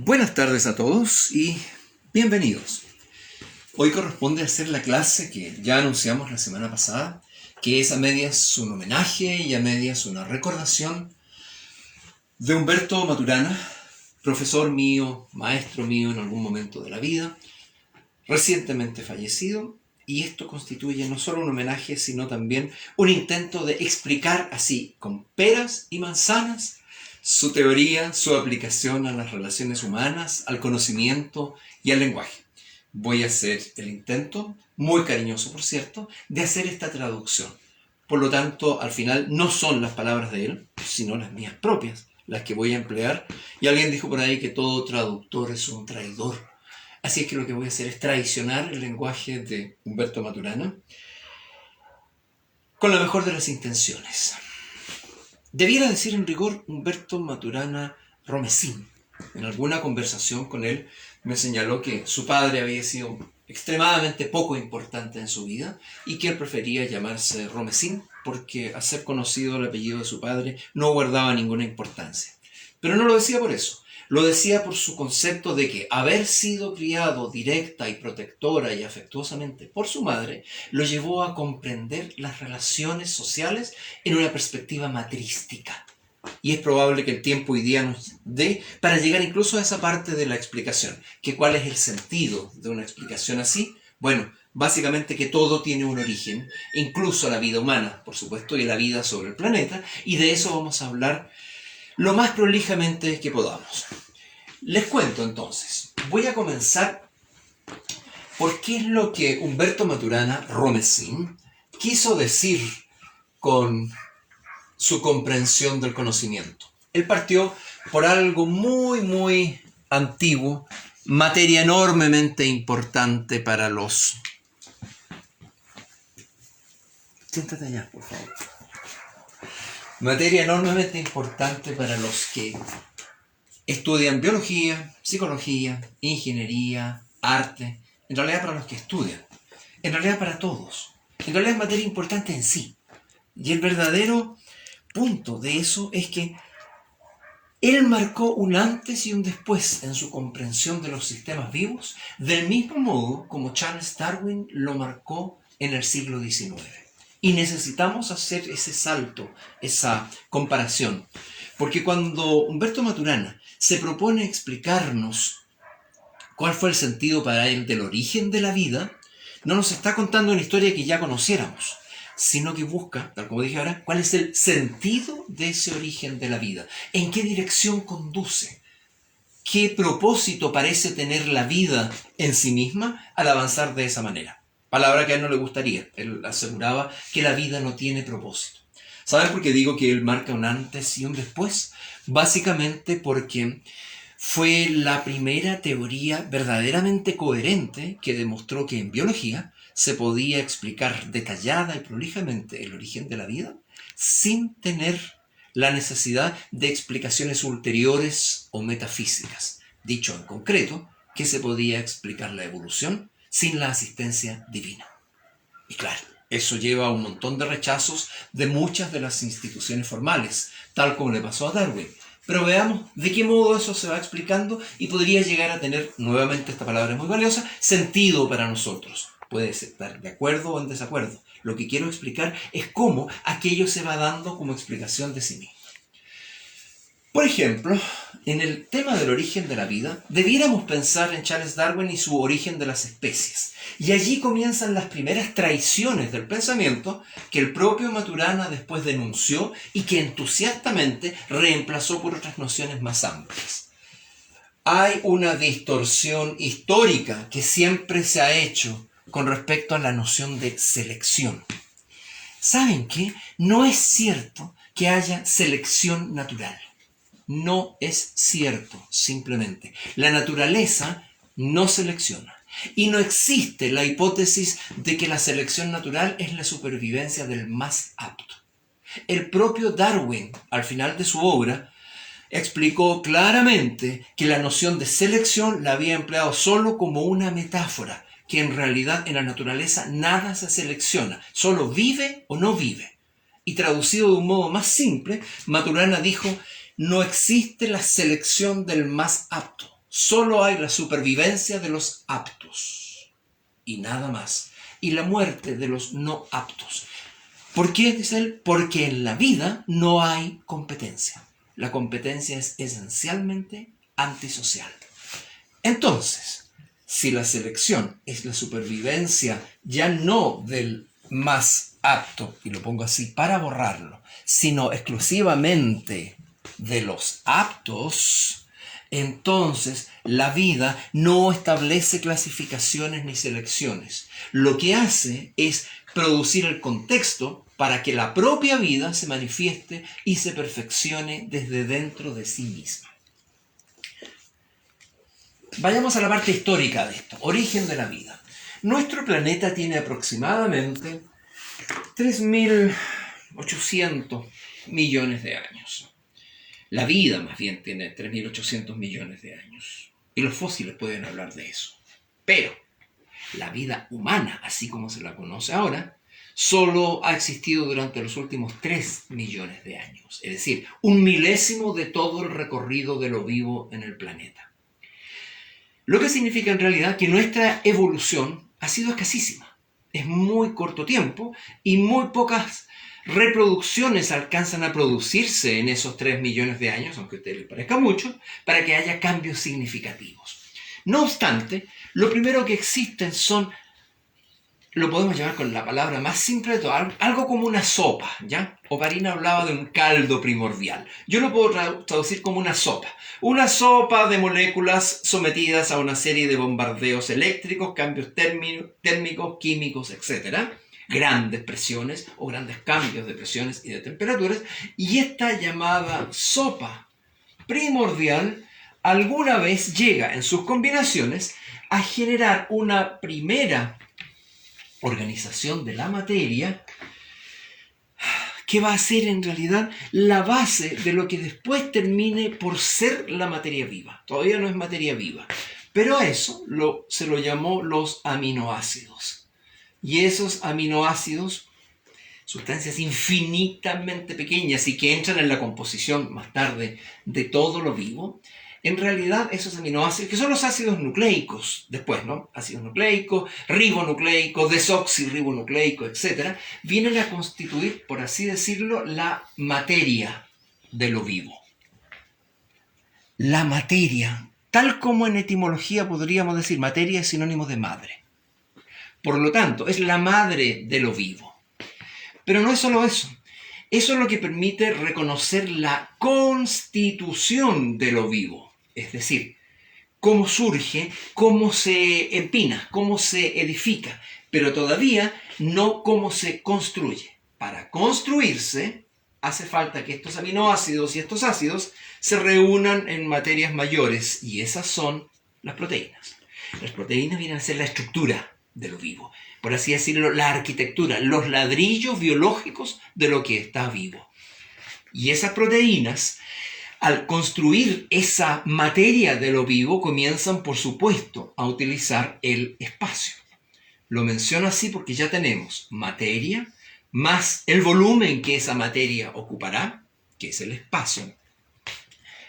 Buenas tardes a todos y bienvenidos. Hoy corresponde hacer la clase que ya anunciamos la semana pasada, que es a medias un homenaje y a medias una recordación de Humberto Maturana, profesor mío, maestro mío en algún momento de la vida, recientemente fallecido, y esto constituye no solo un homenaje, sino también un intento de explicar así, con peras y manzanas, su teoría, su aplicación a las relaciones humanas, al conocimiento y al lenguaje. Voy a hacer el intento, muy cariñoso por cierto, de hacer esta traducción. Por lo tanto, al final no son las palabras de él, sino las mías propias, las que voy a emplear. Y alguien dijo por ahí que todo traductor es un traidor. Así es que lo que voy a hacer es traicionar el lenguaje de Humberto Maturana con la mejor de las intenciones. Debiera decir en rigor Humberto Maturana Romesín. En alguna conversación con él me señaló que su padre había sido extremadamente poco importante en su vida y que él prefería llamarse Romesín porque al ser conocido el apellido de su padre no guardaba ninguna importancia. Pero no lo decía por eso. Lo decía por su concepto de que haber sido criado directa y protectora y afectuosamente por su madre lo llevó a comprender las relaciones sociales en una perspectiva matrística. Y es probable que el tiempo hoy día nos dé para llegar incluso a esa parte de la explicación. Que ¿cuál es el sentido de una explicación así? Bueno, básicamente que todo tiene un origen, incluso la vida humana, por supuesto, y la vida sobre el planeta, y de eso vamos a hablar lo más prolijamente que podamos. Les cuento entonces. Voy a comenzar por qué es lo que Humberto Maturana Romesín quiso decir con su comprensión del conocimiento. Él partió por algo muy antiguo, materia enormemente importante para los... Siéntate allá, por favor. Materia enormemente importante para los que estudian biología, psicología, ingeniería, arte, en realidad para los que estudian, en realidad para todos. En realidad es materia importante en sí. Y el verdadero punto de eso es que él marcó un antes y un después en su comprensión de los sistemas vivos, del mismo modo como Charles Darwin lo marcó en el siglo XIX. Y necesitamos hacer ese salto, esa comparación. Porque cuando Humberto Maturana se propone explicarnos cuál fue el sentido para él del origen de la vida, no nos está contando una historia que ya conociéramos, sino que busca, tal como dije ahora, cuál es el sentido de ese origen de la vida, en qué dirección conduce, qué propósito parece tener la vida en sí misma al avanzar de esa manera. Palabra que a él no le gustaría. Él aseguraba que la vida no tiene propósito. ¿Saben por qué digo que él marca un antes y un después? Básicamente porque fue la primera teoría verdaderamente coherente que demostró que en biología se podía explicar detallada y prolijamente el origen de la vida sin tener la necesidad de explicaciones ulteriores o metafísicas. Dicho en concreto, que se podía explicar la evolución sin la asistencia divina. Y claro, eso lleva a un montón de rechazos de muchas de las instituciones formales, tal como le pasó a Darwin. Pero veamos de qué modo eso se va explicando y podría llegar a tener, nuevamente esta palabra es muy valiosa, sentido para nosotros. Puede estar de acuerdo o en desacuerdo. Lo que quiero explicar es cómo aquello se va dando como explicación de sí mismo. Por ejemplo, en el tema del origen de la vida, debiéramos pensar en Charles Darwin y su origen de las especies. Y allí comienzan las primeras traiciones del pensamiento que el propio Maturana después denunció y que entusiastamente reemplazó por otras nociones más amplias. Hay una distorsión histórica que siempre se ha hecho con respecto a la noción de selección. ¿Saben qué? No es cierto que haya selección natural. No es cierto, simplemente. La naturaleza no selecciona. Y no existe la hipótesis de que la selección natural es la supervivencia del más apto. El propio Darwin, al final de su obra, explicó claramente que la noción de selección la había empleado solo como una metáfora, que en realidad en la naturaleza nada se selecciona, solo vive o no vive. Y traducido de un modo más simple, Maturana dijo: no existe la selección del más apto, Solo hay la supervivencia de los aptos y nada más. Y la muerte de los no aptos. ¿Por qué, dice él? Porque en la vida no hay competencia. La competencia es esencialmente antisocial. Entonces, si la selección es la supervivencia ya no del más apto, y lo pongo así para borrarlo, sino exclusivamente de los aptos, entonces la vida no establece clasificaciones ni selecciones. Lo que hace es producir el contexto para que la propia vida se manifieste y se perfeccione desde dentro de sí misma. Vayamos a la parte histórica de esto, origen de la vida. Nuestro planeta tiene aproximadamente 3.800 millones de años. La vida, más bien, tiene 3.800 millones de años. Y los fósiles pueden hablar de eso. Pero la vida humana, así como se la conoce ahora, solo ha existido durante los últimos 3 millones de años. Es decir, 1/1000 de todo el recorrido de lo vivo en el planeta. Lo que significa en realidad que nuestra evolución ha sido escasísima. Es muy corto tiempo y muy pocas reproducciones alcanzan a producirse en esos 3 millones de años, aunque a usted les parezca mucho, para que haya cambios significativos. No obstante, lo primero que existen son, lo podemos llamar con la palabra más simple de todo, algo como una sopa, ¿ya? Oparina hablaba de un caldo primordial. Yo lo puedo traducir como una sopa. Una sopa de moléculas sometidas a una serie de bombardeos eléctricos, cambios térmicos, químicos, etc. Grandes presiones o grandes cambios de presiones y de temperaturas. Y esta llamada sopa primordial alguna vez llega en sus combinaciones a generar una primera organización de la materia que va a ser en realidad la base de lo que después termine por ser la materia viva. Todavía no es materia viva, pero a eso se lo llamó los aminoácidos. Y esos aminoácidos, sustancias infinitamente pequeñas y que entran en la composición más tarde de todo lo vivo, en realidad esos aminoácidos, que son los ácidos nucleicos, después, ¿no? Ácidos nucleicos, ribonucleicos, desoxirribonucleicos, etc., vienen a constituir, por así decirlo, la materia de lo vivo. La materia, tal como en etimología podríamos decir, materia es sinónimo de madre. Por lo tanto, es la madre de lo vivo. Pero no es solo eso. Eso es lo que permite reconocer la constitución de lo vivo. Es decir, cómo surge, cómo se empina, cómo se edifica, pero todavía no cómo se construye. Para construirse, hace falta que estos aminoácidos y estos ácidos se reúnan en materias mayores, y esas son las proteínas. Las proteínas vienen a ser la estructura de lo vivo, por así decirlo, la arquitectura, los ladrillos biológicos de lo que está vivo. Y esas proteínas, al construir esa materia de lo vivo, comienzan, por supuesto, a utilizar el espacio. Lo menciono así porque ya tenemos materia más el volumen que esa materia ocupará, que es el espacio.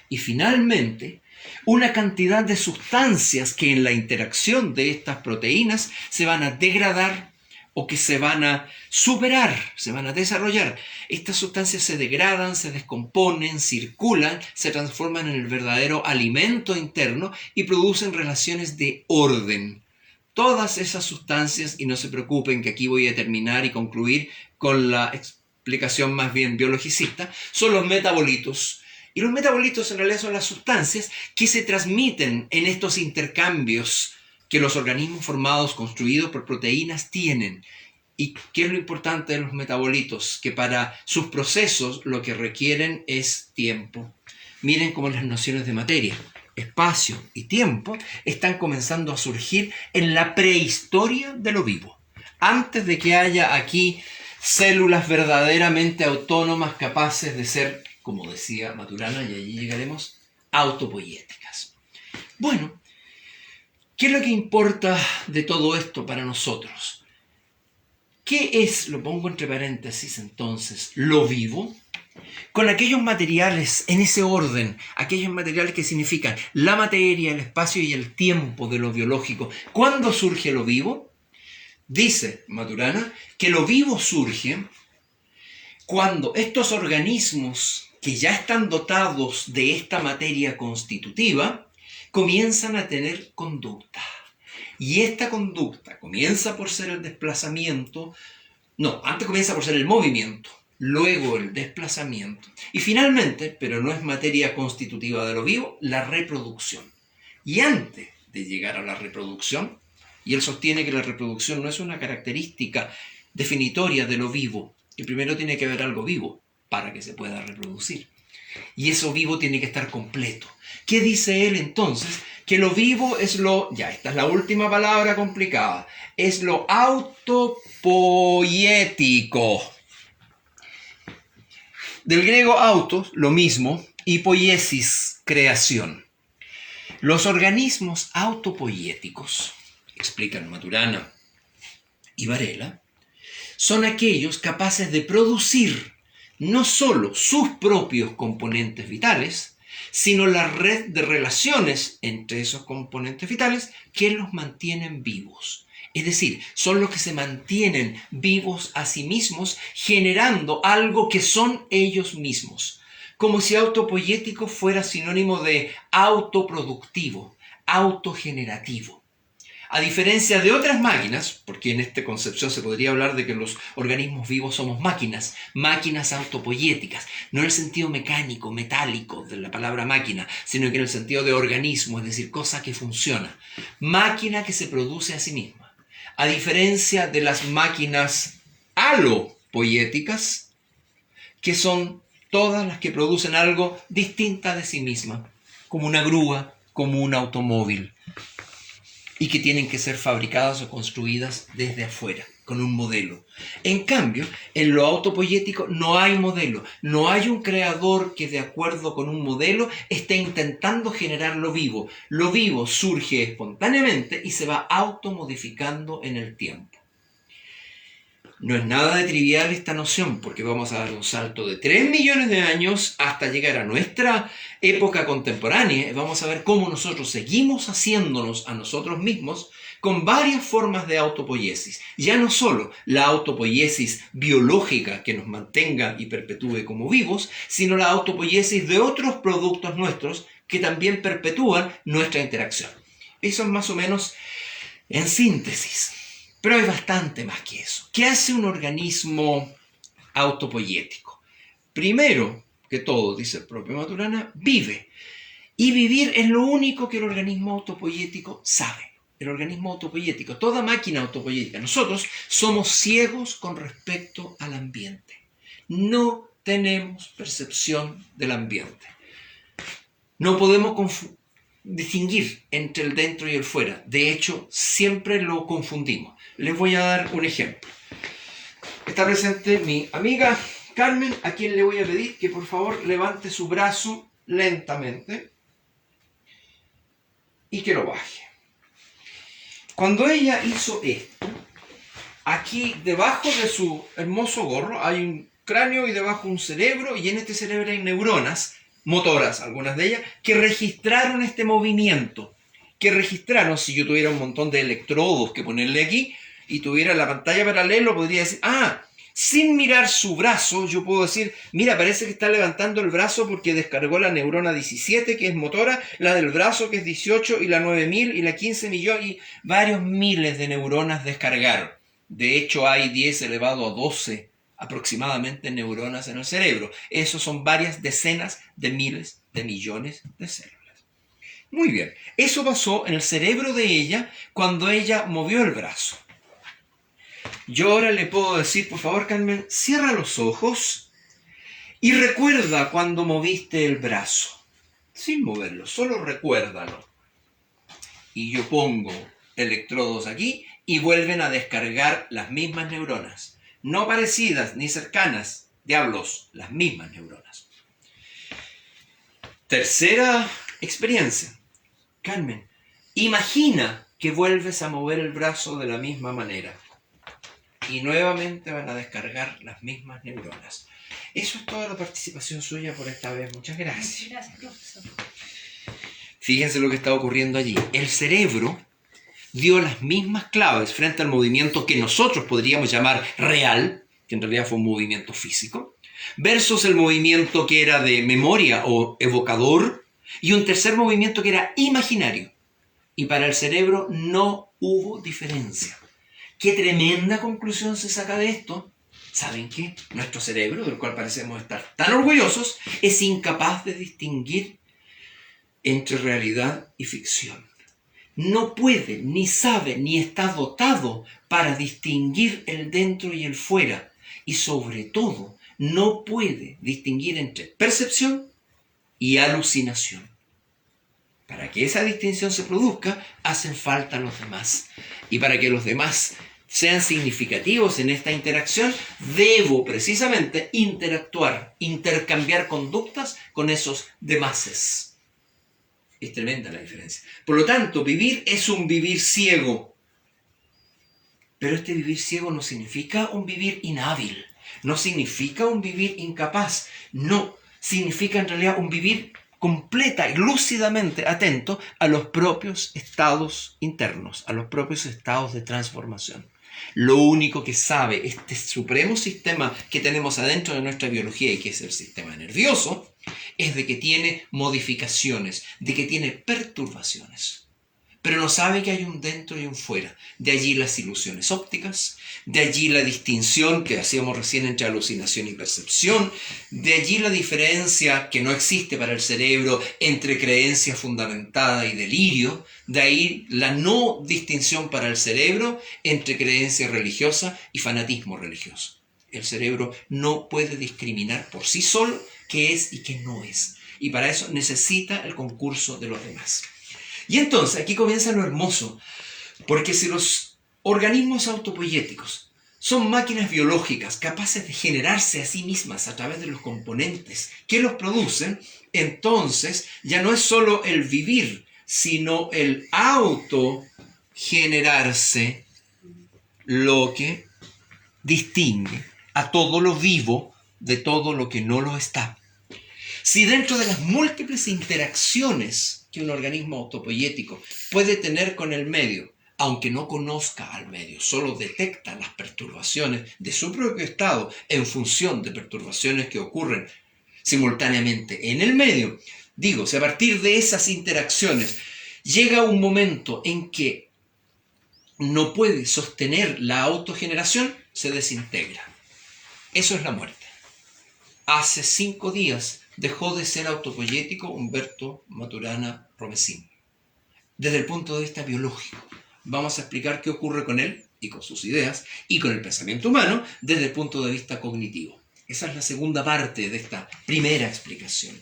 Y finalmente, una cantidad de sustancias que en la interacción de estas proteínas se van a degradar o que se van a superar, se van a desarrollar. Estas sustancias se degradan, se descomponen, circulan, se transforman en el verdadero alimento interno y producen relaciones de orden. Todas esas sustancias, y no se preocupen que aquí voy a terminar y concluir con la explicación más bien biologicista, son los metabolitos. Y los metabolitos en realidad son las sustancias que se transmiten en estos intercambios que los organismos formados, construidos por proteínas, tienen. ¿Y qué es lo importante de los metabolitos? Que para sus procesos lo que requieren es tiempo. Miren cómo las nociones de materia, espacio y tiempo están comenzando a surgir en la prehistoria de lo vivo. Antes de que haya aquí células verdaderamente autónomas capaces de ser, como decía Maturana, y allí llegaremos, autopoiéticas. Bueno, ¿qué es lo que importa de todo esto para nosotros? ¿Qué es, lo pongo entre paréntesis entonces, lo vivo? con aquellos materiales en ese orden, aquellos materiales que significan la materia, el espacio y el tiempo de lo biológico. ¿Cuándo surge lo vivo? Dice Maturana que lo vivo surge cuando estos organismos que ya están dotados de esta materia constitutiva comienzan a tener conducta. Y esta conducta comienza por ser el desplazamiento, antes comienza por ser el movimiento, luego el desplazamiento y finalmente, pero no es materia constitutiva de lo vivo, la reproducción. Y antes de llegar a la reproducción, y él sostiene que la reproducción no es una característica definitoria de lo vivo, que primero tiene que haber algo vivo para que se pueda reproducir. Y eso vivo tiene que estar completo. ¿Qué dice él entonces? Que lo vivo es esta es la última palabra complicada, es lo autopoiético. Del griego autos, lo mismo, y poiesis, creación. Los organismos autopoiéticos, explican Maturana y Varela, son aquellos capaces de producir no solo sus propios componentes vitales, sino la red de relaciones entre esos componentes vitales que los mantienen vivos. Es decir, son los que se mantienen vivos a sí mismos, generando algo que son ellos mismos. Como si autopoiético fuera sinónimo de autoproductivo, autogenerativo. A diferencia de otras máquinas, porque en esta concepción se podría hablar de que los organismos vivos somos máquinas autopoiéticas, no en el sentido mecánico, metálico de la palabra máquina, sino que en el sentido de organismo, es decir, cosa que funciona. Máquina que se produce a sí misma. A diferencia de las máquinas alopoiéticas, que son todas las que producen algo distinta de sí misma, como una grúa, como un automóvil, y que tienen que ser fabricadas o construidas desde afuera, con un modelo. En cambio, en lo autopoiético no hay modelo, no hay un creador que de acuerdo con un modelo esté intentando generar lo vivo. Lo vivo surge espontáneamente y se va automodificando en el tiempo. No es nada de trivial esta noción, porque vamos a dar un salto de 3 millones de años hasta llegar a nuestra época contemporánea. Vamos a ver cómo nosotros seguimos haciéndonos a nosotros mismos con varias formas de autopoiesis. Ya no solo la autopoiesis biológica que nos mantenga y perpetúe como vivos, sino la autopoiesis de otros productos nuestros que también perpetúan nuestra interacción. Eso es más o menos en síntesis. Pero hay bastante más que eso. ¿Qué hace un organismo autopoiético? Primero que todo, dice el propio Maturana, vive. Y vivir es lo único que el organismo autopoiético sabe. El organismo autopoiético, toda máquina autopoiética. Nosotros somos ciegos con respecto al ambiente. No tenemos percepción del ambiente. No podemos distinguir entre el dentro y el fuera. De hecho, siempre lo confundimos. Les voy a dar un ejemplo. Está presente mi amiga Carmen, a quien le voy a pedir que por favor levante su brazo lentamente y que lo baje. Cuando ella hizo esto, aquí debajo de su hermoso gorro hay un cráneo y debajo un cerebro, y en este cerebro hay neuronas motoras, algunas de ellas, que registraron este movimiento, que registraron, si yo tuviera un montón de electrodos que ponerle aquí y tuviera la pantalla paralela, podría decir, sin mirar su brazo, yo puedo decir, mira, parece que está levantando el brazo porque descargó la neurona 17, que es motora, la del brazo, que es 18, y la 9000 y la 15 millones, y varios miles de neuronas descargaron. De hecho, hay 10 elevado a 12 aproximadamente neuronas en el cerebro. Eso son varias decenas de miles de millones de células. Muy bien, eso pasó en el cerebro de ella cuando ella movió el brazo. Yo ahora le puedo decir, por favor, Carmen, cierra los ojos y recuerda cuando moviste el brazo. Sin moverlo, solo recuérdalo. Y yo pongo electrodos aquí y vuelven a descargar las mismas neuronas. No parecidas ni cercanas, diablos, las mismas neuronas. Tercera experiencia. Carmen, imagina que vuelves a mover el brazo de la misma manera. Y nuevamente van a descargar las mismas neuronas. Eso es toda la participación suya por esta vez. Muchas gracias. Gracias, profesor. Fíjense lo que está ocurriendo allí. El cerebro dio las mismas claves frente al movimiento que nosotros podríamos llamar real, que en realidad fue un movimiento físico, versus el movimiento que era de memoria o evocador, y un tercer movimiento que era imaginario. Y para el cerebro no hubo diferencia. ¿Qué tremenda conclusión se saca de esto? ¿Saben qué? Nuestro cerebro, del cual parecemos estar tan orgullosos, es incapaz de distinguir entre realidad y ficción. No puede, ni sabe, ni está dotado para distinguir el dentro y el fuera. Y sobre todo, no puede distinguir entre percepción y alucinación. Para que esa distinción se produzca, hacen falta los demás. Y para que los demás sean significativos en esta interacción, debo precisamente interactuar, intercambiar conductas con esos demases. Es tremenda la diferencia. Por lo tanto, vivir es un vivir ciego. Pero este vivir ciego no significa un vivir inhábil, no significa un vivir incapaz, no, significa en realidad un vivir completa y lúcidamente atento a los propios estados internos, a los propios estados de transformación. Lo único que sabe este supremo sistema que tenemos adentro de nuestra biología y que es el sistema nervioso, es de que tiene modificaciones, de que tiene perturbaciones. Pero no sabe que hay un dentro y un fuera. De allí las ilusiones ópticas, de allí la distinción que hacíamos recién entre alucinación y percepción, de allí la diferencia que no existe para el cerebro entre creencia fundamentada y delirio, de ahí la no distinción para el cerebro entre creencia religiosa y fanatismo religioso. El cerebro no puede discriminar por sí solo qué es y qué no es. Y para eso necesita el concurso de los demás. Y entonces aquí comienza lo hermoso, porque si los organismos autopoyéticos son máquinas biológicas capaces de generarse a sí mismas a través de los componentes que los producen, entonces ya no es solo el vivir, sino el autogenerarse lo que distingue a todo lo vivo de todo lo que no lo está. Si dentro de las múltiples interacciones que un organismo autopoyético puede tener con el medio, aunque no conozca al medio, solo detecta las perturbaciones de su propio estado en función de perturbaciones que ocurren simultáneamente en el medio, digo, si a partir de esas interacciones llega un momento en que no puede sostener la autogeneración, se desintegra. Eso es la muerte. Hace 5 días dejó de ser autopoyético Humberto Maturana Romesín. Desde el punto de vista biológico, vamos a explicar qué ocurre con él y con sus ideas y con el pensamiento humano desde el punto de vista cognitivo. Esa es la segunda parte de esta primera explicación.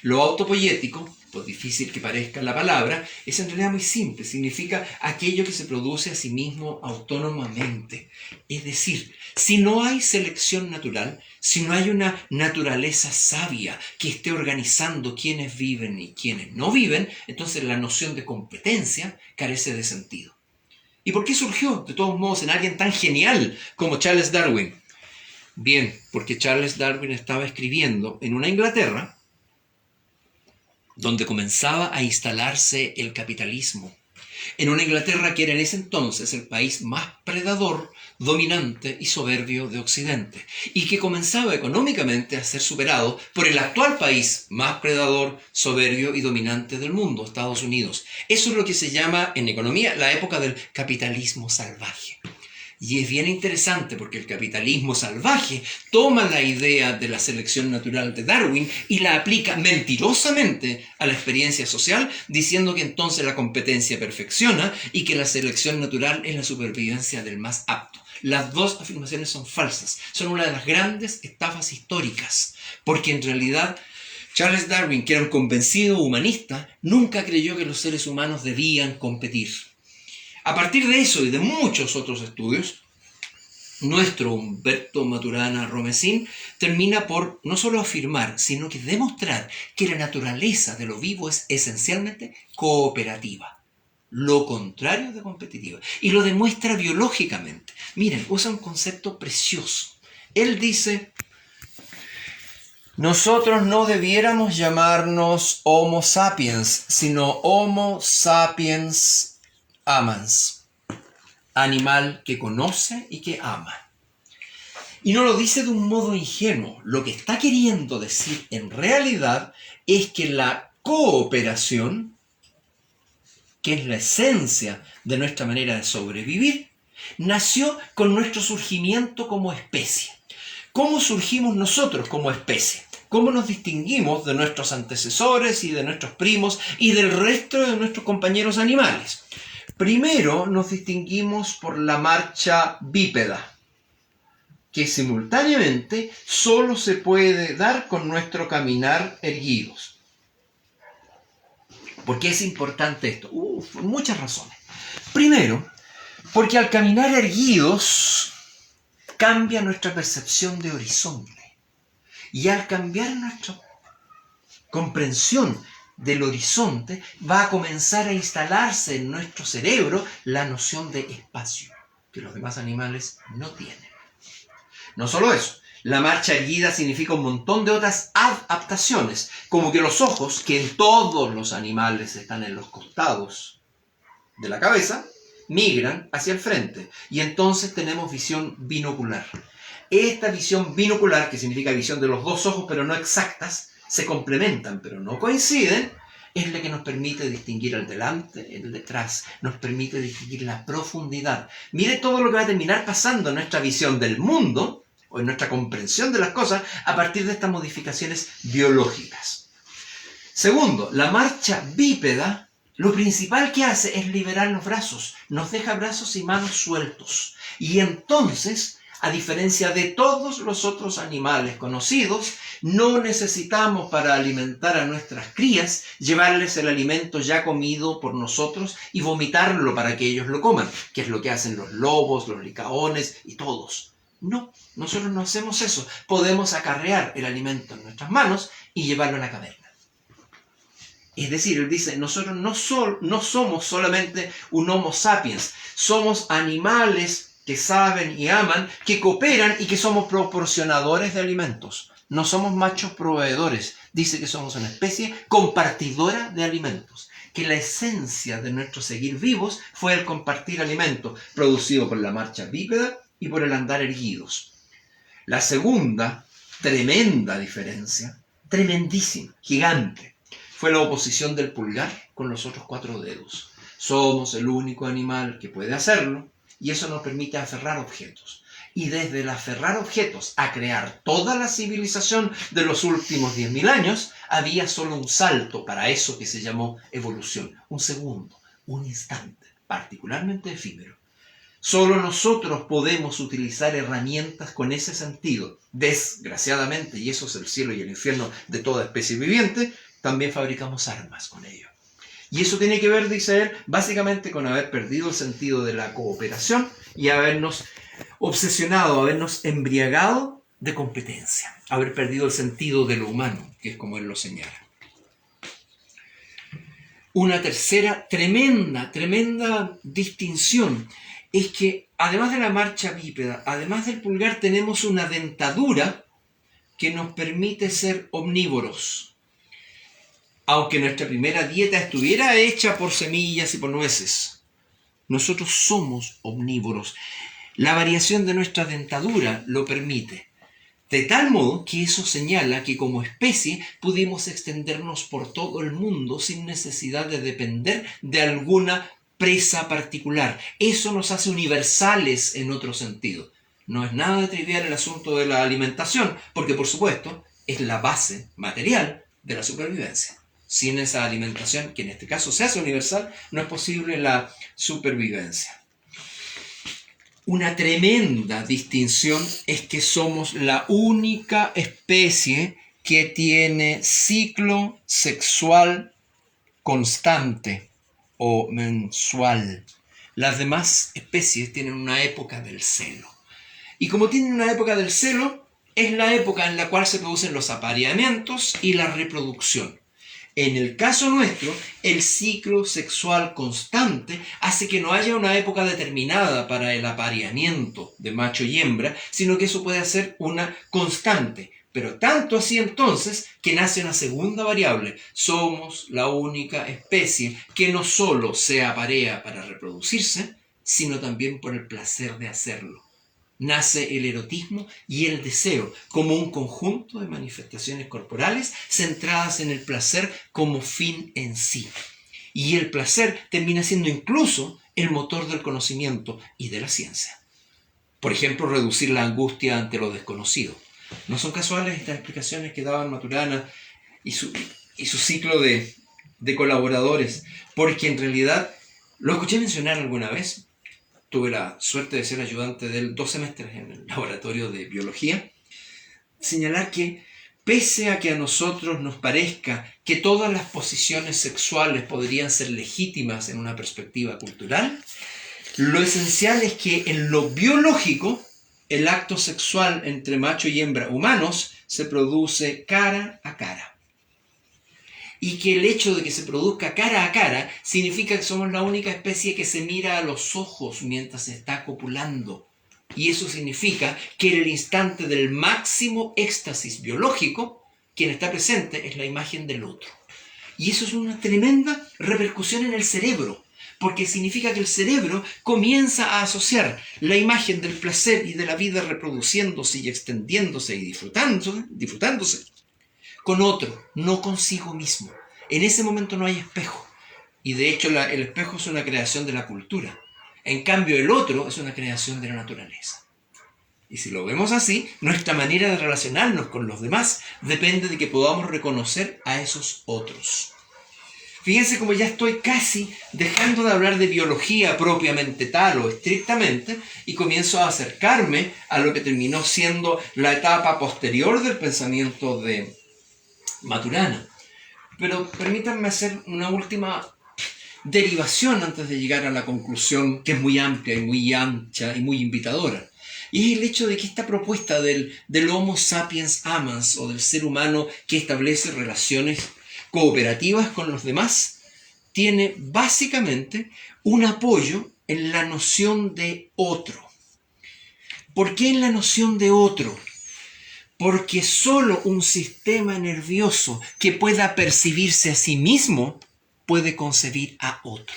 Lo autopoyético, por difícil que parezca la palabra, es en realidad muy simple. Significa aquello que se produce a sí mismo autónomamente. Es decir, si no hay selección natural, si no hay una naturaleza sabia que esté organizando quiénes viven y quiénes no viven, entonces la noción de competencia carece de sentido. ¿Y por qué surgió, de todos modos, en alguien tan genial como Charles Darwin? Bien, porque Charles Darwin estaba escribiendo en una Inglaterra donde comenzaba a instalarse el capitalismo. En una Inglaterra que era en ese entonces el país más predador, dominante y soberbio de Occidente, y que comenzaba económicamente a ser superado por el actual país más predador, soberbio y dominante del mundo, Estados Unidos. Eso es lo que se llama en economía la época del capitalismo salvaje. Y es bien interesante porque el capitalismo salvaje toma la idea de la selección natural de Darwin y la aplica mentirosamente a la experiencia social, diciendo que entonces la competencia perfecciona y que la selección natural es la supervivencia del más apto. Las dos afirmaciones son falsas, son una de las grandes estafas históricas, porque en realidad Charles Darwin, que era un convencido humanista, nunca creyó que los seres humanos debían competir. A partir de eso y de muchos otros estudios, nuestro Humberto Maturana Romesín termina por no solo afirmar, sino que demostrar que la naturaleza de lo vivo es esencialmente cooperativa, lo contrario de competitiva, y lo demuestra biológicamente. Miren, usa un concepto precioso. Él dice, Nosotros no debiéramos llamarnos Homo sapiens, sino Homo sapiens amans, animal que conoce y que ama. Y no lo dice de un modo ingenuo. Lo que está queriendo decir en realidad es que la cooperación, que es la esencia de nuestra manera de sobrevivir, nació con nuestro surgimiento como especie. ¿Cómo surgimos nosotros como especie? ¿Cómo nos distinguimos de nuestros antecesores y de nuestros primos y del resto de nuestros compañeros animales? Primero nos distinguimos por la marcha bípeda, que simultáneamente solo se puede dar con nuestro caminar erguidos. ¿Por qué es importante esto? Por muchas razones. Primero, porque al caminar erguidos cambia nuestra percepción de horizonte. Y al cambiar nuestra comprensión del horizonte, va a comenzar a instalarse en nuestro cerebro la noción de espacio, que los demás animales no tienen. No solo eso, la marcha erguida significa un montón de otras adaptaciones, como que los ojos, que en todos los animales están en los costados de la cabeza, migran hacia el frente, y entonces tenemos visión binocular. Esta visión binocular, que significa visión de los dos ojos, pero no exactas, se complementan, pero no coinciden, es la que nos permite distinguir el delante, el detrás, nos permite distinguir la profundidad. Mire todo lo que va a terminar pasando en nuestra visión del mundo, o en nuestra comprensión de las cosas, a partir de estas modificaciones biológicas. Segundo, la marcha bípeda, lo principal que hace es liberar los brazos, nos deja brazos y manos sueltos. Y entonces, a diferencia de todos los otros animales conocidos, no necesitamos para alimentar a nuestras crías llevarles el alimento ya comido por nosotros y vomitarlo para que ellos lo coman, que es lo que hacen los lobos, los licaones y todos. No, nosotros no hacemos eso. Podemos acarrear el alimento en nuestras manos y llevarlo a la caverna. Es decir, él dice, nosotros no somos solamente un Homo sapiens, somos animales que saben y aman, que cooperan y que somos proporcionadores de alimentos. No somos machos proveedores. Dice que somos una especie compartidora de alimentos. Que la esencia de nuestro seguir vivos fue el compartir alimentos, producido por la marcha bípeda y por el andar erguidos. La segunda, tremenda diferencia, tremendísima, gigante, fue la oposición del pulgar con los otros 4 dedos. Somos el único animal que puede hacerlo, y eso nos permite aferrar objetos. Y desde el aferrar objetos a crear toda la civilización de los últimos 10.000 años, había solo un salto para eso que se llamó evolución. Un segundo, un instante, particularmente efímero. Solo nosotros podemos utilizar herramientas con ese sentido. Desgraciadamente, y eso es el cielo y el infierno de toda especie viviente, también fabricamos armas con ello. Y eso tiene que ver, dice él, básicamente con haber perdido el sentido de la cooperación y habernos obsesionado, habernos embriagado de competencia, haber perdido el sentido de lo humano, que es como él lo señala. Una tercera tremenda distinción es que además de la marcha bípeda, además del pulgar, tenemos una dentadura que nos permite ser omnívoros. Aunque nuestra primera dieta estuviera hecha por semillas y por nueces, nosotros somos omnívoros. La variación de nuestra dentadura lo permite. De tal modo que eso señala que como especie pudimos extendernos por todo el mundo sin necesidad de depender de alguna presa particular. Eso nos hace universales en otro sentido. No es nada trivial el asunto de la alimentación, porque por supuesto es la base material de la supervivencia. Sin esa alimentación, que en este caso se hace universal, no es posible la supervivencia. Una tremenda distinción es que somos la única especie que tiene ciclo sexual constante o mensual. Las demás especies tienen una época del celo. Y como tienen una época del celo, es la época en la cual se producen los apareamientos y la reproducción. En el caso nuestro, el ciclo sexual constante hace que no haya una época determinada para el apareamiento de macho y hembra, sino que eso puede ser una constante. Pero tanto así entonces que nace una segunda variable. Somos la única especie que no solo se aparea para reproducirse, sino también por el placer de hacerlo. Nace el erotismo y el deseo como un conjunto de manifestaciones corporales centradas en el placer como fin en sí. Y el placer termina siendo incluso el motor del conocimiento y de la ciencia. Por ejemplo, reducir la angustia ante lo desconocido. No son casuales estas explicaciones que daban Maturana y su ciclo de colaboradores, porque en realidad, lo escuché mencionar alguna vez, tuve la suerte de ser ayudante de él 2 semestres en el laboratorio de biología, señalar que pese a que a nosotros nos parezca que todas las posiciones sexuales podrían ser legítimas en una perspectiva cultural, lo esencial es que en lo biológico, el acto sexual entre macho y hembra humanos se produce cara a cara. Y que el hecho de que se produzca cara a cara significa que somos la única especie que se mira a los ojos mientras se está copulando. Y eso significa que en el instante del máximo éxtasis biológico, quien está presente es la imagen del otro. Y eso es una tremenda repercusión en el cerebro, porque significa que el cerebro comienza a asociar la imagen del placer y de la vida reproduciéndose y extendiéndose y disfrutándose con otro, no consigo mismo. En ese momento no hay espejo. Y de hecho el espejo es una creación de la cultura. En cambio el otro es una creación de la naturaleza. Y si lo vemos así, nuestra manera de relacionarnos con los demás depende de que podamos reconocer a esos otros. Fíjense como ya estoy casi dejando de hablar de biología propiamente tal o estrictamente y comienzo a acercarme a lo que terminó siendo la etapa posterior del pensamiento de Maturana. Pero permítanme hacer una última derivación antes de llegar a la conclusión que es muy amplia y muy ancha y muy invitadora. Y es el hecho de que esta propuesta del Homo sapiens amans o del ser humano que establece relaciones cooperativas con los demás tiene básicamente un apoyo en la noción de otro. ¿Por qué en la noción de otro? Porque solo un sistema nervioso que pueda percibirse a sí mismo puede concebir a otro.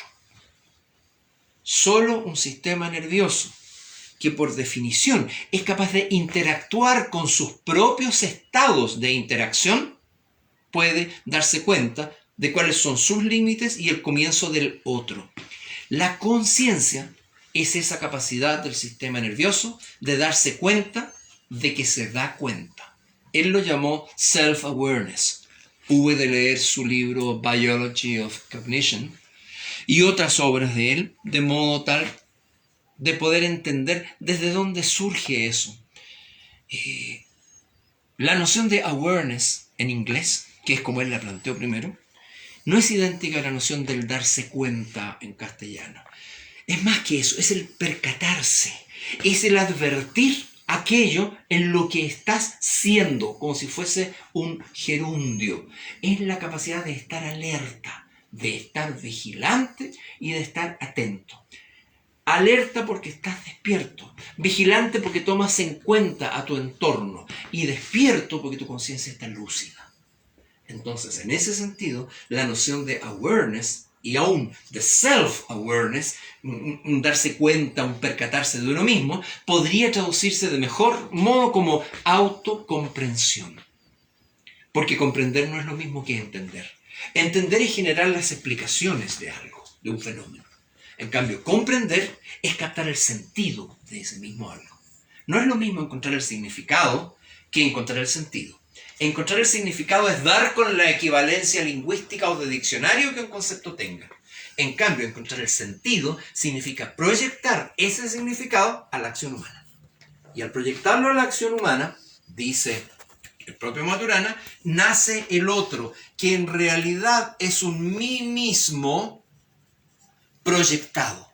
Solo un sistema nervioso que por definición es capaz de interactuar con sus propios estados de interacción puede darse cuenta de cuáles son sus límites y el comienzo del otro. La conciencia es esa capacidad del sistema nervioso de darse cuenta de que se da cuenta. Él lo llamó self-awareness. Hube de leer su libro Biology of Cognition y otras obras de él, de modo tal de poder entender desde dónde surge eso. La noción de awareness en inglés, que es como él la planteó primero, no es idéntica a la noción del darse cuenta en castellano. Es más que eso, es el percatarse, es el advertir aquello en lo que estás siendo, como si fuese un gerundio. Es la capacidad de estar alerta, de estar vigilante y de estar atento. Alerta porque estás despierto, vigilante porque tomas en cuenta a tu entorno y despierto porque tu conciencia está lúcida. Entonces, en ese sentido, la noción de awareness y aún de self-awareness, un darse cuenta, un percatarse de uno mismo, podría traducirse de mejor modo como autocomprensión. Porque comprender no es lo mismo que entender. Entender es generar las explicaciones de algo, de un fenómeno. En cambio, comprender es captar el sentido de ese mismo algo. No es lo mismo encontrar el significado que encontrar el sentido. Encontrar el significado es dar con la equivalencia lingüística o de diccionario que un concepto tenga. En cambio, encontrar el sentido significa proyectar ese significado a la acción humana. Y al proyectarlo a la acción humana, dice el propio Maturana, nace el otro, que en realidad es un mí mismo proyectado.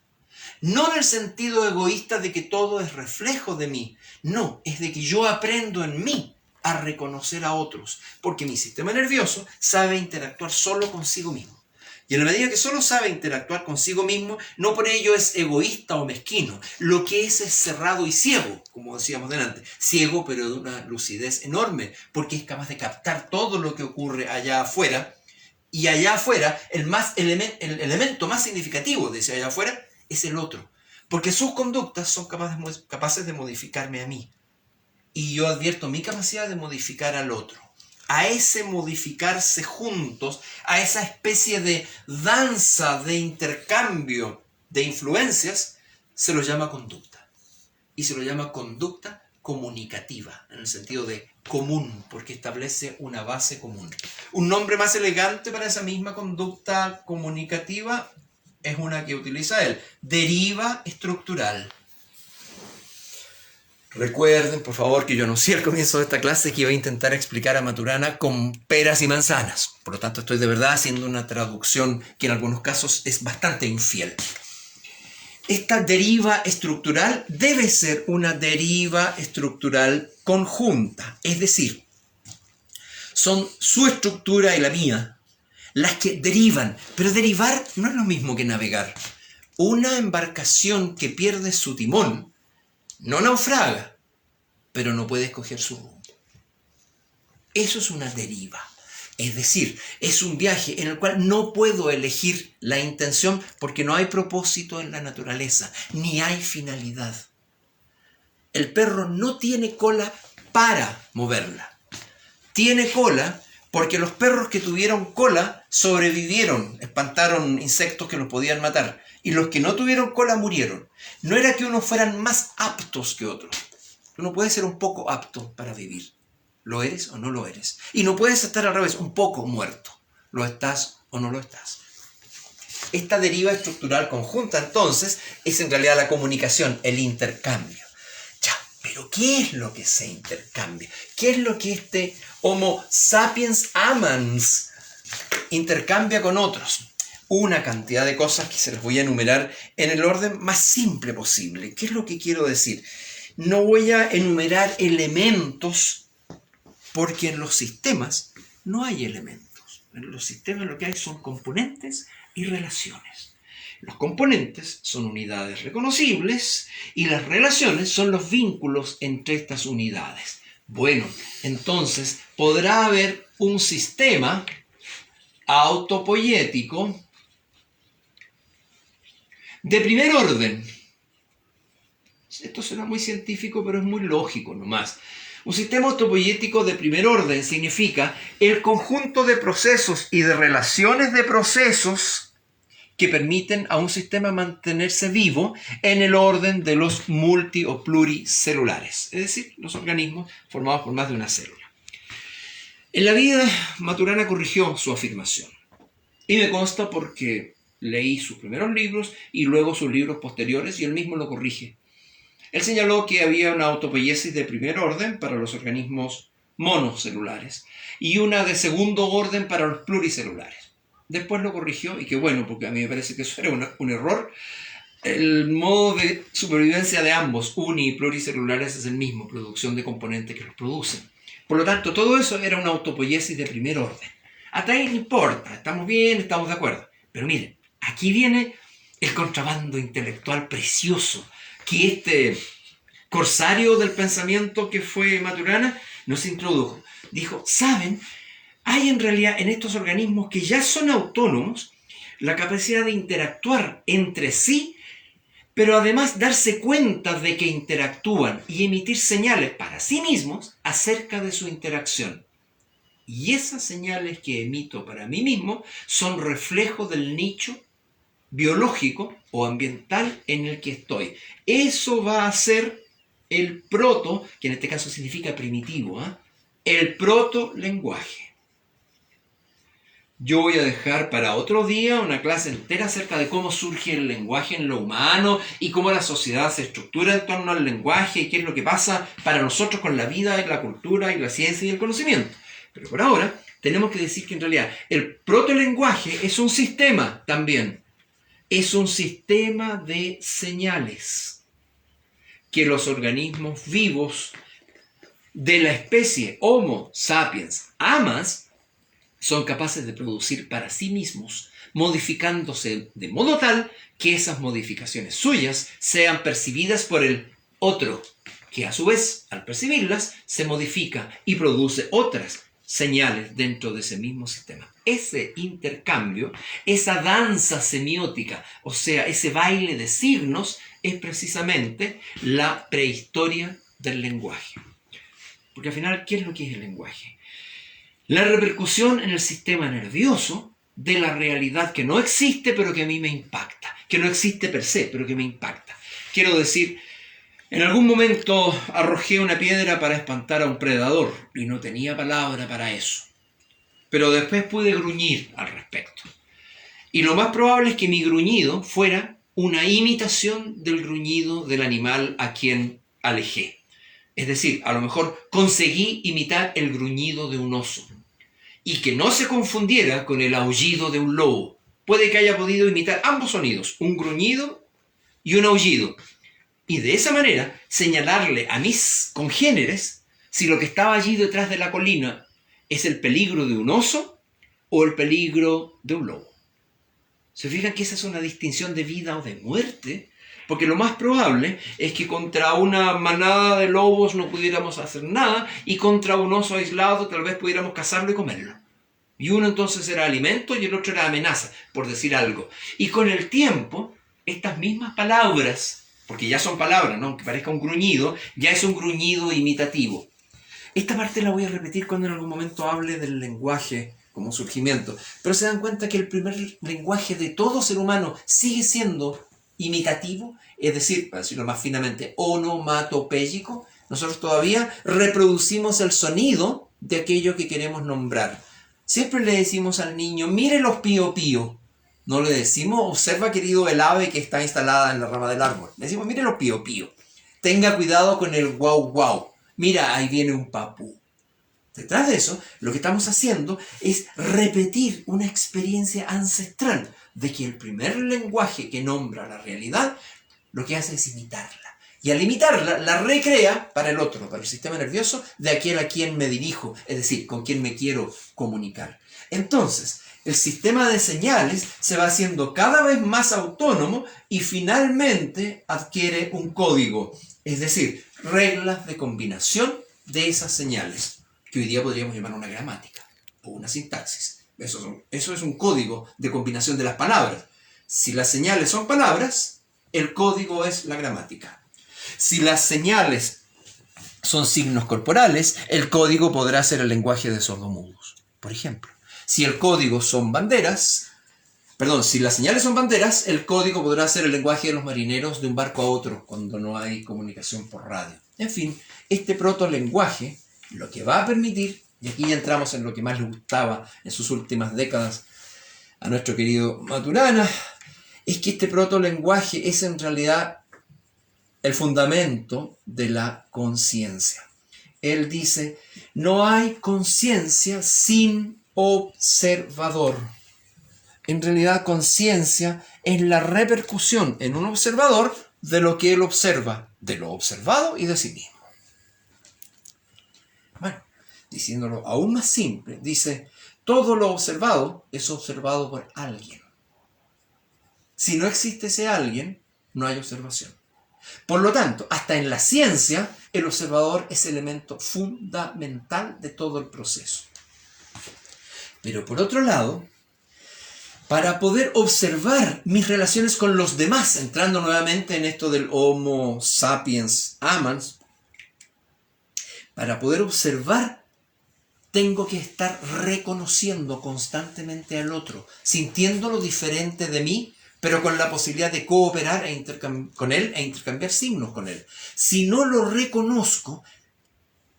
No en el sentido egoísta de que todo es reflejo de mí. No, es de que yo aprendo en mí a reconocer a otros, porque mi sistema nervioso sabe interactuar solo consigo mismo. Y en la medida que solo sabe interactuar consigo mismo, no por ello es egoísta o mezquino. Lo que es cerrado y ciego, como decíamos delante. Ciego, pero de una lucidez enorme, porque es capaz de captar todo lo que ocurre allá afuera. Y allá afuera, el elemento más significativo de ese allá afuera es el otro. Porque sus conductas son capaces de modificarme a mí. Y yo advierto mi capacidad de modificar al otro. A ese modificarse juntos, a esa especie de danza de intercambio de influencias, se lo llama conducta. Y se lo llama conducta comunicativa, en el sentido de común, porque establece una base común. Un nombre más elegante para esa misma conducta comunicativa es una que utiliza él: deriva estructural. Recuerden, por favor, que yo anuncié al comienzo de esta clase que iba a intentar explicar a Maturana con peras y manzanas. Por lo tanto, estoy de verdad haciendo una traducción que en algunos casos es bastante infiel. Esta deriva estructural debe ser una deriva estructural conjunta. Es decir, son su estructura y la mía las que derivan. Pero derivar no es lo mismo que navegar. Una embarcación que pierde su timón no naufraga, pero no puede escoger su rumbo. Eso es una deriva. Es decir, es un viaje en el cual no puedo elegir la intención porque no hay propósito en la naturaleza, ni hay finalidad. El perro no tiene cola para moverla. Tiene cola porque los perros que tuvieron cola sobrevivieron, espantaron insectos que los podían matar. Y los que no tuvieron cola murieron. No era que unos fueran más aptos que otros. Uno puede ser un poco apto para vivir. ¿Lo eres o no lo eres? Y no puedes estar al revés, un poco muerto. ¿Lo estás o no lo estás? Esta deriva estructural conjunta, entonces, es en realidad la comunicación, el intercambio. Ya, pero ¿qué es lo que se intercambia? ¿Qué es lo que este Homo sapiens amans intercambia con otros? Una cantidad de cosas que se les voy a enumerar en el orden más simple posible. ¿Qué es lo que quiero decir? No voy a enumerar elementos porque en los sistemas no hay elementos. En los sistemas lo que hay son componentes y relaciones. Los componentes son unidades reconocibles y las relaciones son los vínculos entre estas unidades. Bueno, entonces podrá haber un sistema autopoyético de primer orden. Esto suena muy científico, pero es muy lógico nomás. Un sistema autopoyético de primer orden significa el conjunto de procesos y de relaciones de procesos que permiten a un sistema mantenerse vivo en el orden de los multi o pluricelulares, es decir, los organismos formados por más de una célula. En la vida, Maturana corrigió su afirmación. Y me consta porque leí sus primeros libros y luego sus libros posteriores y él mismo lo corrige. Él señaló que había una autopoiesis de primer orden para los organismos monocelulares y una de segundo orden para los pluricelulares. Después lo corrigió y qué bueno, porque a mí me parece que eso era un error. El modo de supervivencia de ambos, uni y pluricelulares, es el mismo, producción de componentes que los producen. Por lo tanto, todo eso era una autopoiesis de primer orden. Hasta ahí no importa, estamos bien, estamos de acuerdo. Pero miren, aquí viene el contrabando intelectual precioso que este corsario del pensamiento que fue Maturana nos introdujo. Dijo, ¿saben? Hay en realidad en estos organismos que ya son autónomos la capacidad de interactuar entre sí, pero además darse cuenta de que interactúan y emitir señales para sí mismos acerca de su interacción. Y esas señales que emito para mí mismo son reflejo del nicho biológico o ambiental en el que estoy. Eso va a ser el proto, que en este caso significa primitivo, el proto-lenguaje. Yo voy a dejar para otro día una clase entera acerca de cómo surge el lenguaje en lo humano y cómo la sociedad se estructura en torno al lenguaje y qué es lo que pasa para nosotros con la vida y la cultura y la ciencia y el conocimiento. Pero por ahora tenemos que decir que en realidad el protolenguaje es un sistema también. Es un sistema de señales que los organismos vivos de la especie Homo sapiens amans son capaces de producir para sí mismos, modificándose de modo tal que esas modificaciones suyas sean percibidas por el otro, que a su vez, al percibirlas, se modifica y produce otras señales dentro de ese mismo sistema. Ese intercambio, esa danza semiótica, o sea, ese baile de signos, es precisamente la prehistoria del lenguaje. Porque al final, ¿qué es lo que es el lenguaje? La repercusión en el sistema nervioso de la realidad que no existe, pero que a mí me impacta. Que no existe per se, pero que me impacta. Quiero decir, en algún momento arrojé una piedra para espantar a un predador y no tenía palabra para eso. Pero después pude gruñir al respecto. Y lo más probable es que mi gruñido fuera una imitación del gruñido del animal a quien alejé. Es decir, a lo mejor conseguí imitar el gruñido de un oso y que no se confundiera con el aullido de un lobo. Puede que haya podido imitar ambos sonidos, un gruñido y un aullido. Y de esa manera señalarle a mis congéneres si lo que estaba allí detrás de la colina es el peligro de un oso o el peligro de un lobo. ¿Se fijan que esa es una distinción de vida o de muerte? Porque lo más probable es que contra una manada de lobos no pudiéramos hacer nada y contra un oso aislado tal vez pudiéramos cazarlo y comerlo. Y uno entonces era alimento y el otro era amenaza, por decir algo. Y con el tiempo, estas mismas palabras, porque ya son palabras, ¿no? Aunque parezca un gruñido, ya es un gruñido imitativo. Esta parte la voy a repetir cuando en algún momento hable del lenguaje como surgimiento. Pero se dan cuenta que el primer lenguaje de todo ser humano sigue siendo imitativo, es decir, para decirlo más finamente, onomatopéyico. Nosotros todavía reproducimos el sonido de aquello que queremos nombrar. Siempre le decimos al niño, mire los pío pío. No le decimos, observa querido el ave que está instalada en la rama del árbol. Le decimos, mire los pío pío. Tenga cuidado con el guau guau. Mira, ahí viene un papú. Detrás de eso, lo que estamos haciendo es repetir una experiencia ancestral de que el primer lenguaje que nombra la realidad, lo que hace es imitarla. Y al imitarla, la recrea para el otro, para el sistema nervioso de aquel a quien me dirijo, es decir, con quien me quiero comunicar. Entonces, el sistema de señales se va haciendo cada vez más autónomo y finalmente adquiere un código, es decir, reglas de combinación de esas señales, que hoy día podríamos llamar una gramática o una sintaxis. Eso es un código de combinación de las palabras. Si las señales son palabras, el código es la gramática. Si las señales son signos corporales, el código podrá ser el lenguaje de sordomudos. Por ejemplo, si el código son banderas, si las señales son banderas, el código podrá ser el lenguaje de los marineros de un barco a otro cuando no hay comunicación por radio. En fin, este protolenguaje lo que va a permitir, y aquí ya entramos en lo que más le gustaba en sus últimas décadas a nuestro querido Maturana, es que este protolenguaje es en realidad el fundamento de la conciencia. Él dice, no hay conciencia sin observador. En realidad, conciencia es la repercusión en un observador de lo que él observa, de lo observado y de sí mismo. Bueno, diciéndolo aún más simple, dice, todo lo observado es observado por alguien. Si no existe ese alguien, no hay observación. Por lo tanto, hasta en la ciencia, el observador es elemento fundamental de todo el proceso. Pero por otro lado, para poder observar mis relaciones con los demás, entrando nuevamente en esto del Homo sapiens amans, para poder observar, tengo que estar reconociendo constantemente al otro, sintiéndolo diferente de mí, pero con la posibilidad de cooperar con él e intercambiar signos con él. Si no lo reconozco,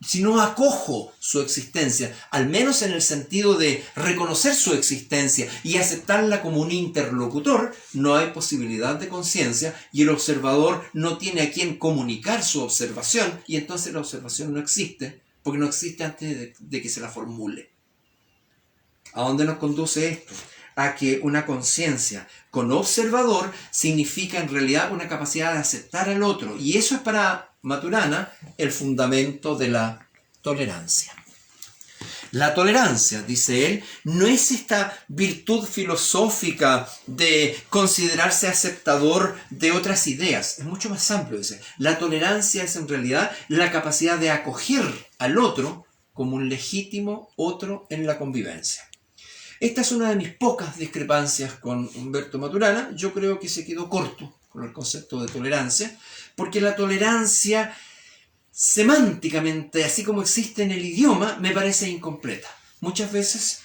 si no acojo su existencia, al menos en el sentido de reconocer su existencia y aceptarla como un interlocutor, no hay posibilidad de conciencia y el observador no tiene a quien comunicar su observación y entonces la observación no existe, porque no existe antes de que se la formule. ¿A dónde nos conduce esto? A que una conciencia con observador significa en realidad una capacidad de aceptar al otro. Y eso es para Maturana el fundamento de la tolerancia. La tolerancia, dice él, no es esta virtud filosófica de considerarse aceptador de otras ideas. Es mucho más amplio, dice. La tolerancia es en realidad la capacidad de acoger al otro como un legítimo otro en la convivencia. Esta es una de mis pocas discrepancias con Humberto Maturana. Yo creo que se quedó corto con el concepto de tolerancia, porque la tolerancia semánticamente, así como existe en el idioma, me parece incompleta. Muchas veces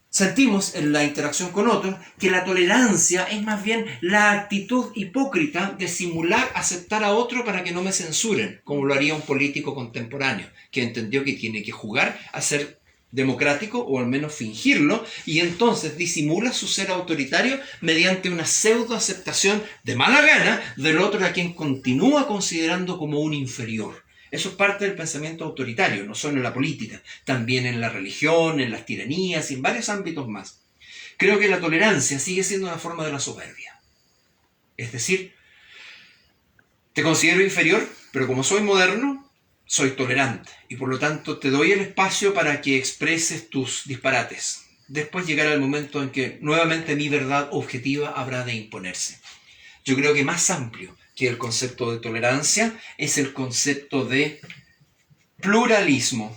sentimos en la interacción con otros que la tolerancia es más bien la actitud hipócrita de simular aceptar a otro para que no me censuren, como lo haría un político contemporáneo, que entendió que tiene que jugar a ser democrático o al menos fingirlo, y entonces disimula su ser autoritario mediante una pseudo aceptación de mala gana del otro a quien continúa considerando como un inferior. Eso es parte del pensamiento autoritario, no solo en la política, también en la religión, en las tiranías y en varios ámbitos más. Creo que la tolerancia sigue siendo una forma de la soberbia. Es decir, te considero inferior, pero como soy moderno, soy tolerante y por lo tanto te doy el espacio para que expreses tus disparates. Después llegará el momento en que nuevamente mi verdad objetiva habrá de imponerse. Yo creo que más amplio que el concepto de tolerancia es el concepto de pluralismo.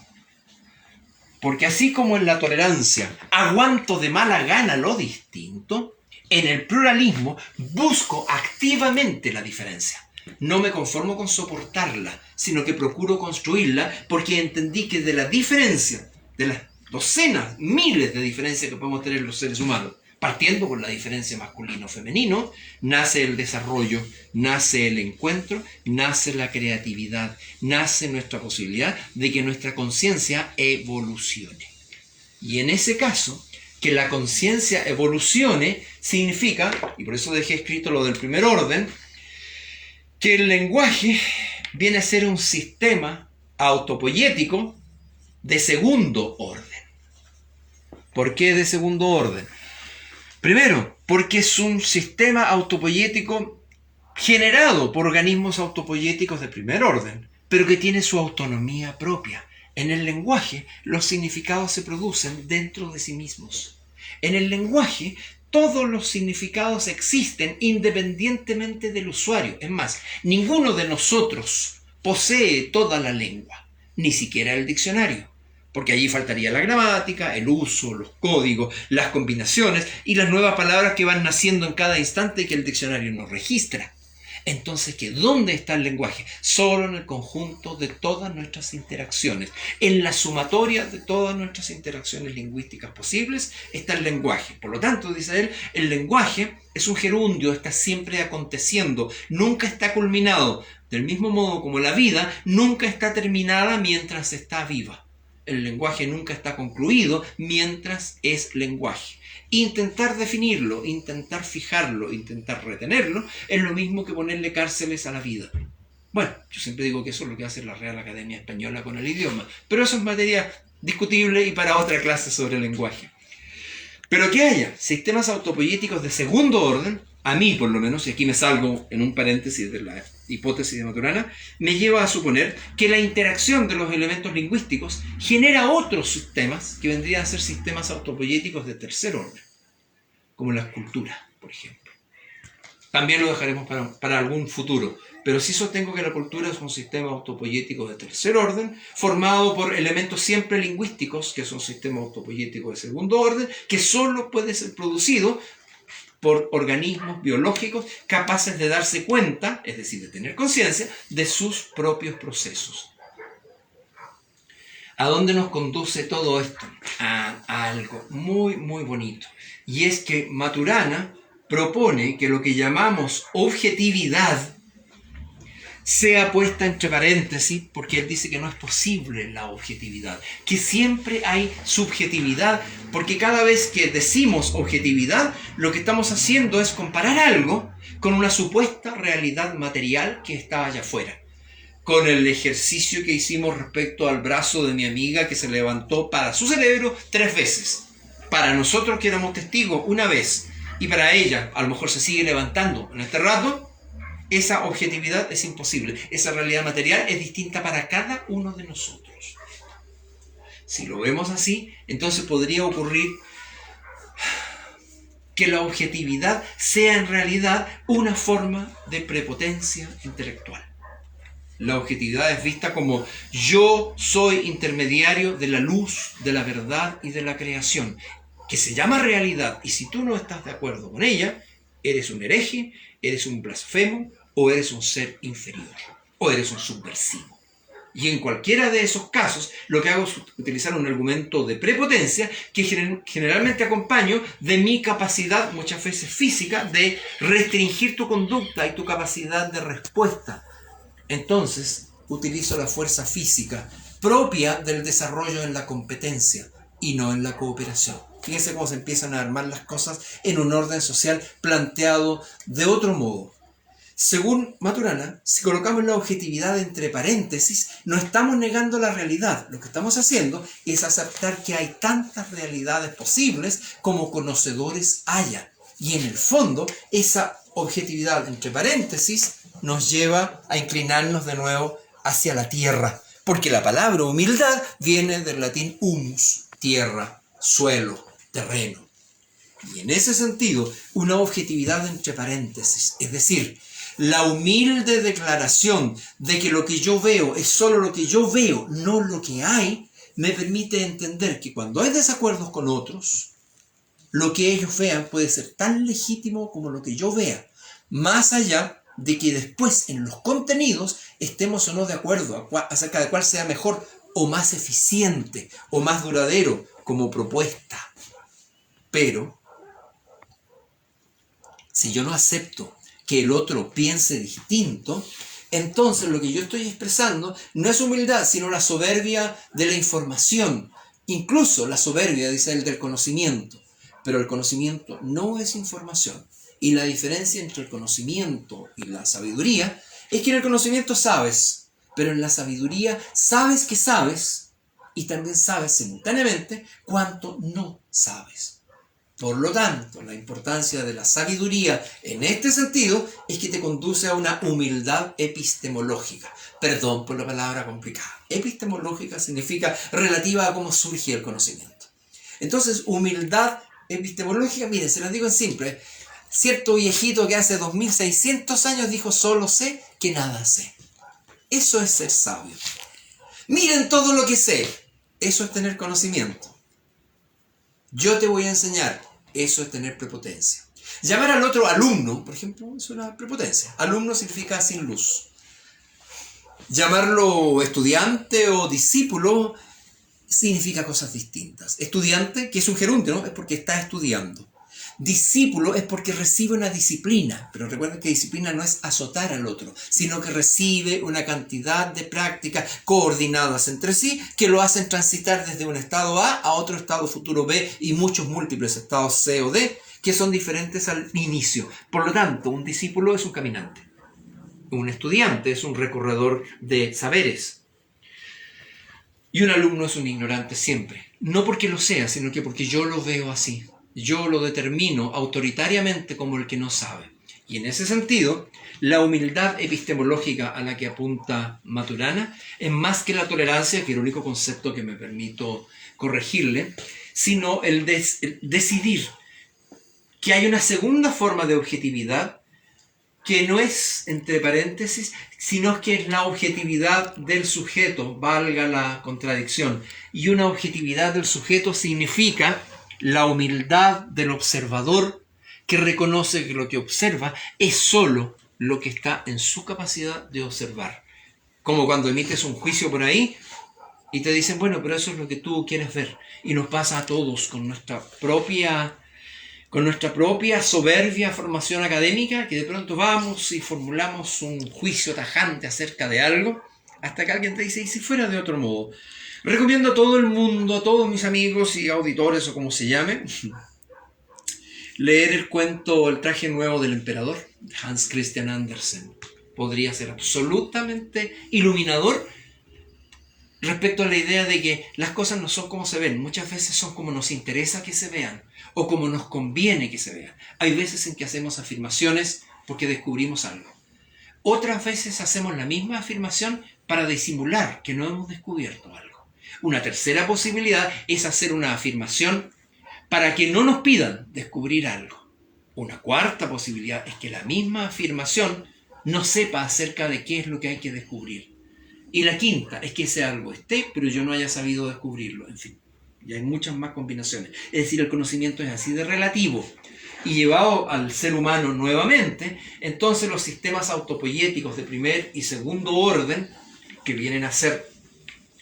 Porque así como en la tolerancia aguanto de mala gana lo distinto, en el pluralismo busco activamente la diferencia. No me conformo con soportarla, sino que procuro construirla porque entendí que de la diferencia, de las docenas, miles de diferencias que podemos tener los seres humanos, partiendo por la diferencia masculino-femenino, nace el desarrollo, nace el encuentro, nace la creatividad, nace nuestra posibilidad de que nuestra conciencia evolucione. Y en ese caso, que la conciencia evolucione significa, y por eso dejé escrito lo del primer orden, que el lenguaje viene a ser un sistema autopoyético de segundo orden. ¿Por qué de segundo orden? Primero, porque es un sistema autopoyético generado por organismos autopoyéticos de primer orden, pero que tiene su autonomía propia. En el lenguaje, los significados se producen dentro de sí mismos. En el lenguaje, todos los significados existen independientemente del usuario. Es más, ninguno de nosotros posee toda la lengua, ni siquiera el diccionario, porque allí faltaría la gramática, el uso, los códigos, las combinaciones y las nuevas palabras que van naciendo en cada instante y que el diccionario no registra. Entonces, ¿dónde está el lenguaje? Solo en el conjunto de todas nuestras interacciones. En la sumatoria de todas nuestras interacciones lingüísticas posibles está el lenguaje. Por lo tanto, dice él, el lenguaje es un gerundio, está siempre aconteciendo, nunca está culminado. Del mismo modo como la vida nunca está terminada mientras está viva. El lenguaje nunca está concluido mientras es lenguaje. Intentar definirlo, intentar fijarlo, intentar retenerlo, es lo mismo que ponerle cárceles a la vida. Bueno, yo siempre digo que eso es lo que hace la Real Academia Española con el idioma, pero eso es materia discutible y para otra clase sobre el lenguaje. Pero que haya sistemas autopoyéticos de segundo orden, a mí por lo menos, y aquí me salgo en un paréntesis de la hipótesis de Maturana, me lleva a suponer que la interacción de los elementos lingüísticos genera otros sistemas que vendrían a ser sistemas autopoyéticos de tercer orden, como la escultura, por ejemplo. También lo dejaremos para algún futuro, pero sí sostengo que la cultura es un sistema autopoyético de tercer orden, formado por elementos siempre lingüísticos, que es un sistema autopoyético de segundo orden, que solo puede ser producido por organismos biológicos capaces de darse cuenta, es decir, de tener conciencia, de sus propios procesos. ¿A dónde nos conduce todo esto? A algo muy, muy bonito. Y es que Maturana propone que lo que llamamos objetividad sea puesta entre paréntesis, porque él dice que no es posible la objetividad, que siempre hay subjetividad, porque cada vez que decimos objetividad, lo que estamos haciendo es comparar algo con una supuesta realidad material que está allá afuera. Con el ejercicio que hicimos respecto al brazo de mi amiga que se levantó para su cerebro 3 veces. Para nosotros que éramos testigos una vez, y para ella a lo mejor se sigue levantando en este rato, esa objetividad es imposible. Esa realidad material es distinta para cada uno de nosotros. Si lo vemos así, entonces podría ocurrir que la objetividad sea en realidad una forma de prepotencia intelectual. La objetividad es vista como yo soy intermediario de la luz, de la verdad y de la creación, que se llama realidad, y si tú no estás de acuerdo con ella, eres un hereje, eres un blasfemo, o eres un ser inferior, o eres un subversivo. Y en cualquiera de esos casos, lo que hago es utilizar un argumento de prepotencia que generalmente acompaño de mi capacidad, muchas veces física, de restringir tu conducta y tu capacidad de respuesta. Entonces, utilizo la fuerza física propia del desarrollo en la competencia y no en la cooperación. Fíjense cómo se empiezan a armar las cosas en un orden social planteado de otro modo. Según Maturana, si colocamos la objetividad entre paréntesis, no estamos negando la realidad. Lo que estamos haciendo es aceptar que hay tantas realidades posibles como conocedores haya. Y en el fondo, esa objetividad entre paréntesis nos lleva a inclinarnos de nuevo hacia la tierra. Porque la palabra humildad viene del latín humus, tierra, suelo, terreno. Y en ese sentido, una objetividad entre paréntesis, es decir, la humilde declaración de que lo que yo veo es solo lo que yo veo, no lo que hay, me permite entender que cuando hay desacuerdos con otros, lo que ellos vean puede ser tan legítimo como lo que yo vea, más allá de que después en los contenidos estemos o no de acuerdo acerca de cuál sea mejor o más eficiente o más duradero como propuesta. Pero si yo no acepto que el otro piense distinto, entonces lo que yo estoy expresando no es humildad, sino la soberbia de la información. Incluso la soberbia, dice él, del conocimiento. Pero el conocimiento no es información. Y la diferencia entre el conocimiento y la sabiduría es que en el conocimiento sabes, pero en la sabiduría sabes que sabes y también sabes simultáneamente cuánto no sabes. Por lo tanto, la importancia de la sabiduría en este sentido es que te conduce a una humildad epistemológica. Perdón por la palabra complicada. Epistemológica significa relativa a cómo surge el conocimiento. Entonces, humildad epistemológica, miren, se las digo en simple. Cierto viejito que hace 2600 años dijo, solo sé que nada sé. Eso es ser sabio. Miren todo lo que sé. Eso es tener conocimiento. Yo te voy a enseñar. Eso es tener prepotencia. Llamar al otro alumno, por ejemplo, es una prepotencia. Alumno significa sin luz. Llamarlo estudiante o discípulo significa cosas distintas. Estudiante, que es un gerundio, ¿no? Es porque está estudiando. Discípulo es porque recibe una disciplina, pero recuerden que disciplina no es azotar al otro, sino que recibe una cantidad de prácticas coordinadas entre sí que lo hacen transitar desde un estado A otro estado futuro B y muchos múltiples estados C o D que son diferentes al inicio. Por lo tanto, un discípulo es un caminante, un estudiante es un recorredor de saberes y un alumno es un ignorante siempre. No porque lo sea, sino que porque yo lo veo así. Yo lo determino autoritariamente como el que no sabe. Y en ese sentido, la humildad epistemológica a la que apunta Maturana es más que la tolerancia, que es el único concepto que me permito corregirle, sino el decidir que hay una segunda forma de objetividad que no es, entre paréntesis, sino que es la objetividad del sujeto, valga la contradicción. Y una objetividad del sujeto significa la humildad del observador que reconoce que lo que observa es solo lo que está en su capacidad de observar. Como cuando emites un juicio por ahí y te dicen, bueno, pero eso es lo que tú quieres ver. Y nos pasa a todos con nuestra propia soberbia formación académica, que de pronto vamos y formulamos un juicio tajante acerca de algo, hasta que alguien te dice, ¿y si fuera de otro modo? Recomiendo a todo el mundo, a todos mis amigos y auditores o como se llame, leer el cuento El traje nuevo del emperador, de Hans Christian Andersen. Podría ser absolutamente iluminador respecto a la idea de que las cosas no son como se ven. Muchas veces son como nos interesa que se vean o como nos conviene que se vean. Hay veces en que hacemos afirmaciones porque descubrimos algo. Otras veces hacemos la misma afirmación para disimular que no hemos descubierto algo. Una tercera posibilidad es hacer una afirmación para que no nos pidan descubrir algo. Una cuarta posibilidad es que la misma afirmación no sepa acerca de qué es lo que hay que descubrir. Y la quinta es que ese algo esté, pero yo no haya sabido descubrirlo. En fin, y hay muchas más combinaciones. Es decir, el conocimiento es así de relativo. Y llevado al ser humano nuevamente, entonces los sistemas autopoyéticos de primer y segundo orden, que vienen a ser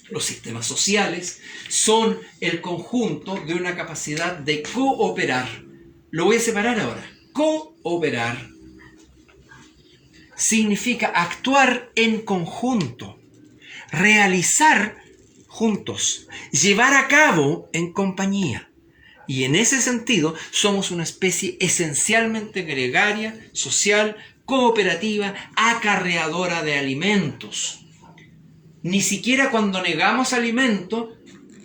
los sistemas sociales, son el conjunto de una capacidad de cooperar. Lo voy a separar ahora. Cooperar significa actuar en conjunto, realizar juntos, llevar a cabo en compañía. Y en ese sentido somos una especie esencialmente gregaria, social, cooperativa, acarreadora de alimentos. Ni siquiera cuando negamos alimento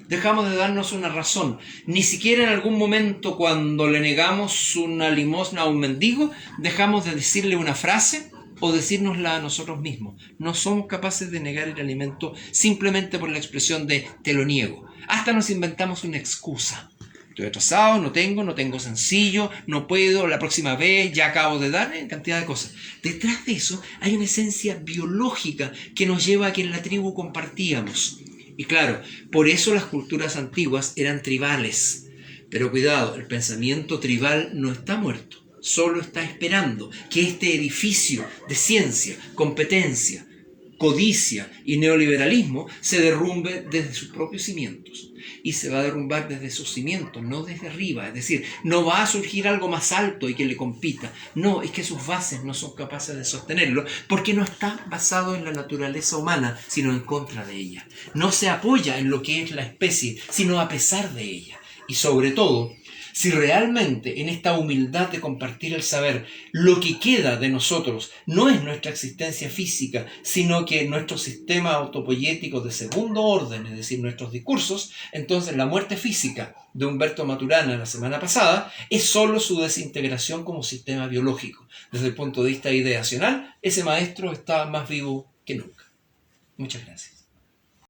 dejamos de darnos una razón. Ni siquiera en algún momento cuando le negamos una limosna a un mendigo dejamos de decirle una frase o decírnosla a nosotros mismos. No somos capaces de negar el alimento simplemente por la expresión de te lo niego. Hasta nos inventamos una excusa. Estoy atrasado, no tengo sencillo, no puedo, la próxima vez, ya acabo de dar, cantidad de cosas. Detrás de eso hay una esencia biológica que nos lleva a que en la tribu compartíamos. Y claro, por eso las culturas antiguas eran tribales. Pero cuidado, el pensamiento tribal no está muerto, solo está esperando que este edificio de ciencia, competencia, codicia y neoliberalismo se derrumbe desde sus propios cimientos. Y se va a derrumbar desde sus cimientos, no desde arriba. Es decir, no va a surgir algo más alto y que le compita. No, es que sus bases no son capaces de sostenerlo porque no está basado en la naturaleza humana, sino en contra de ella. No se apoya en lo que es la especie, sino a pesar de ella. Y sobre todo, si realmente en esta humildad de compartir el saber, lo que queda de nosotros no es nuestra existencia física, sino que nuestro sistema autopoyético de segundo orden, es decir, nuestros discursos, entonces la muerte física de Humberto Maturana la semana pasada es solo su desintegración como sistema biológico. Desde el punto de vista ideacional, ese maestro está más vivo que nunca. Muchas gracias.